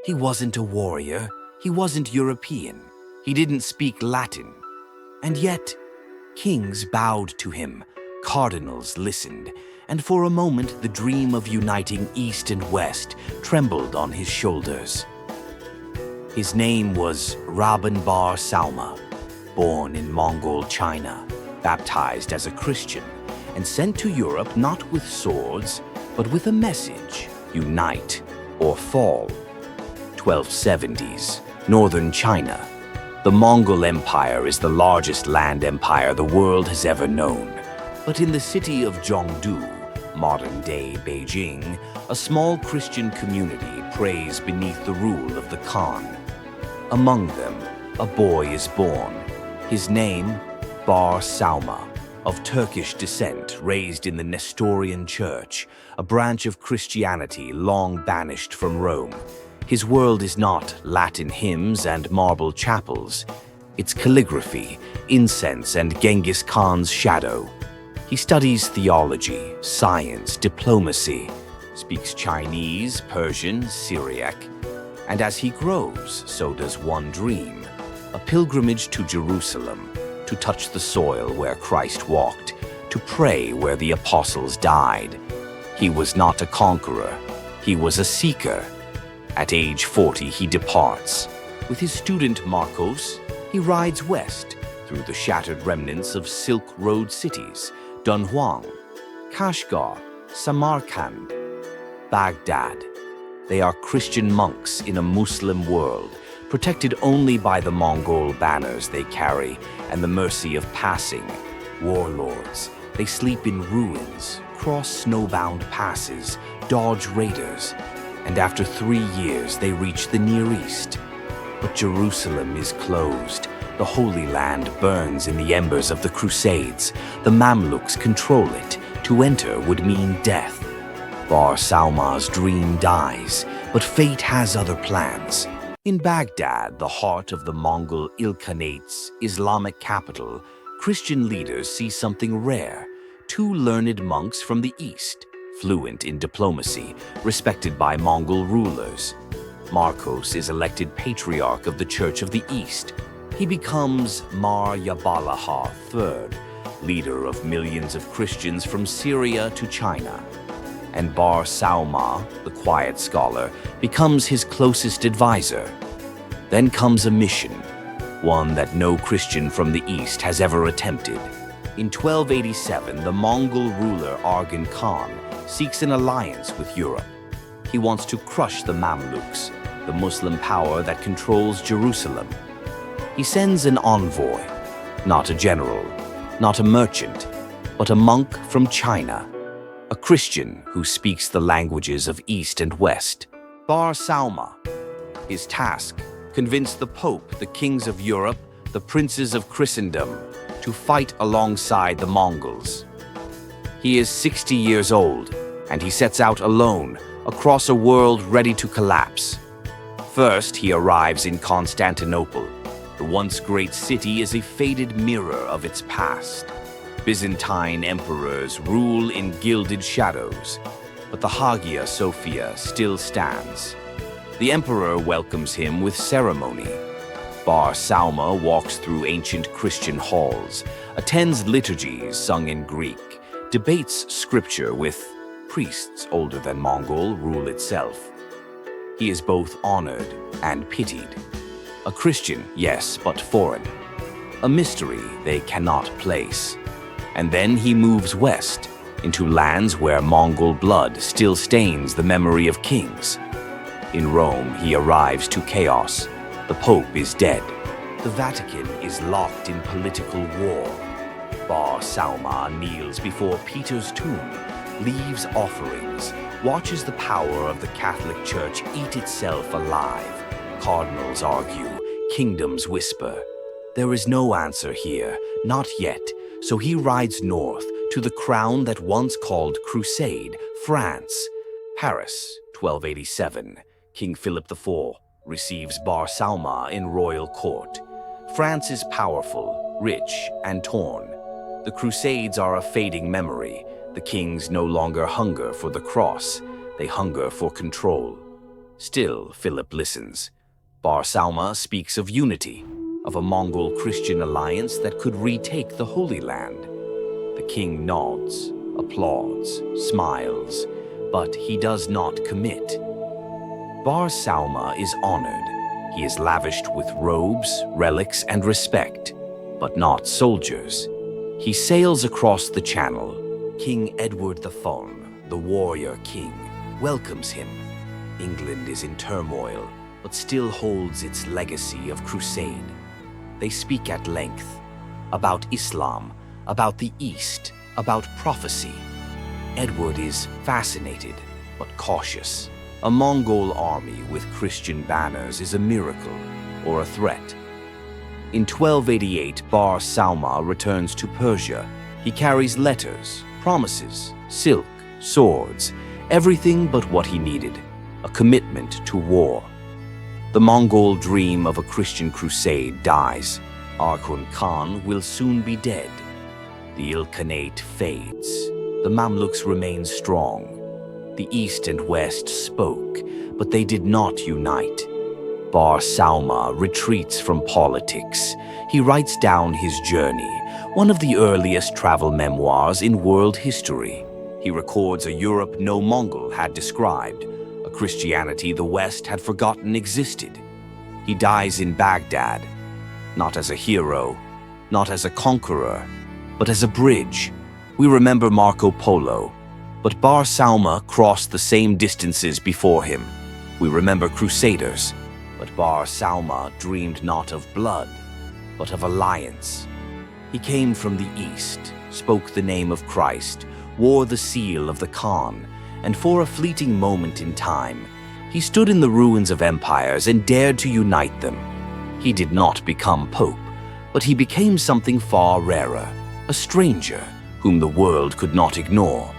He wasn't a warrior. He wasn't European. He didn't speak Latin. And yet, kings bowed to him, cardinals listened, and for a moment the dream of uniting East and West trembled on his shoulders. His name was Rabban Bar Sauma, born in Mongol China, baptized as a Christian, and sent to Europe not with swords, but with a message: unite or fall. 1270s, northern China. The Mongol Empire is the largest land empire the world has ever known. But in the city of Zhongdu, modern-day Beijing, a small Christian community prays beneath the rule of the Khan. Among them, a boy is born. His name, Bar Sauma, of Turkish descent, raised in the Nestorian Church, a branch of Christianity long banished from Rome. His world is not Latin hymns and marble chapels. It's calligraphy, incense, and Genghis Khan's shadow. He studies theology, science, diplomacy, speaks Chinese, Persian, Syriac, and as he grows, so does one dream: a pilgrimage to Jerusalem, to touch the soil where Christ walked, to pray where the apostles died. He was not a conqueror, he was a seeker. At age 40, he departs. With his student Marcos, he rides west through the shattered remnants of Silk Road cities: Dunhuang, Kashgar, Samarkand, Baghdad. They are Christian monks in a Muslim world, protected only by the Mongol banners they carry and the mercy of passing warlords. They sleep in ruins, cross snowbound passes, dodge raiders, and after 3 years they reach the Near East. But Jerusalem is closed. The Holy Land burns in the embers of the Crusades. The Mamluks control it. To enter would mean death. Bar Sauma's dream dies, but fate has other plans. In Baghdad, the heart of the Mongol Ilkhanate's Islamic capital, Christian leaders see something rare: 2 learned monks from the East, fluent in diplomacy, respected by Mongol rulers. Marcos is elected patriarch of the Church of the East. He becomes Mar Jabalaha III, leader of millions of Christians from Syria to China. And Bar Sauma, the quiet scholar, becomes his closest advisor. Then comes a mission, one that no Christian from the East has ever attempted. In 1287, the Mongol ruler Genghis Khan seeks an alliance with Europe. He wants to crush the Mamluks, the Muslim power that controls Jerusalem. He sends an envoy, not a general, not a merchant, but a monk from China, a Christian who speaks the languages of East and West. Bar Sauma. His task: convince the Pope, the kings of Europe, the princes of Christendom, to fight alongside the Mongols. He is 60 years old, and he sets out alone across a world ready to collapse. First, he arrives in Constantinople. The once great city is a faded mirror of its past. Byzantine emperors rule in gilded shadows, but the Hagia Sophia still stands. The emperor welcomes him with ceremony. Bar Sauma walks through ancient Christian halls, attends liturgies sung in Greek, debates scripture with priests older than Mongol rule itself. He is both honored and pitied. A Christian, yes, but foreign. A mystery they cannot place. And then he moves west, into lands where Mongol blood still stains the memory of kings. In Rome, he arrives to chaos. The Pope is dead. The Vatican is locked in political war. Bar Sauma kneels before Peter's tomb, leaves offerings, watches the power of the Catholic Church eat itself alive. Cardinals argue, kingdoms whisper. There is no answer here, not yet, so he rides north to the crown that once called Crusade, France. Paris, 1287. King Philip IV receives Bar Sauma in royal court. France is powerful, rich, and torn. The Crusades are a fading memory. The kings no longer hunger for the cross. They hunger for control. Still, Philip listens. Bar Sauma speaks of unity, of a Mongol Christian alliance that could retake the Holy Land. The king nods, applauds, smiles, but he does not commit. Bar Sauma is honored. He is lavished with robes, relics, and respect, but not soldiers. He sails across the channel. King Edward the Fawn, the warrior king, welcomes him. England is in turmoil, but still holds its legacy of crusade. They speak at length about Islam, about the East, about prophecy. Edward is fascinated, but cautious. A Mongol army with Christian banners is a miracle or a threat. In 1288, Bar Sauma returns to Persia. He carries letters, promises, silk, swords, everything but what he needed, a commitment to war. The Mongol dream of a Christian crusade dies. Genghis Khan will soon be dead. The Ilkhanate fades. The Mamluks remain strong. The East and West spoke, but they did not unite. Bar Sauma retreats from politics. He writes down his journey, one of the earliest travel memoirs in world history. He records a Europe no Mongol had described, a Christianity the West had forgotten existed. He dies in Baghdad, not as a hero, not as a conqueror, but as a bridge. We remember Marco Polo, but Bar Sauma crossed the same distances before him. We remember Crusaders, but Bar Sauma dreamed not of blood, but of alliance. He came from the East, spoke the name of Christ, wore the seal of the Khan, and for a fleeting moment in time, he stood in the ruins of empires and dared to unite them. He did not become pope, but he became something far rarer, a stranger whom the world could not ignore.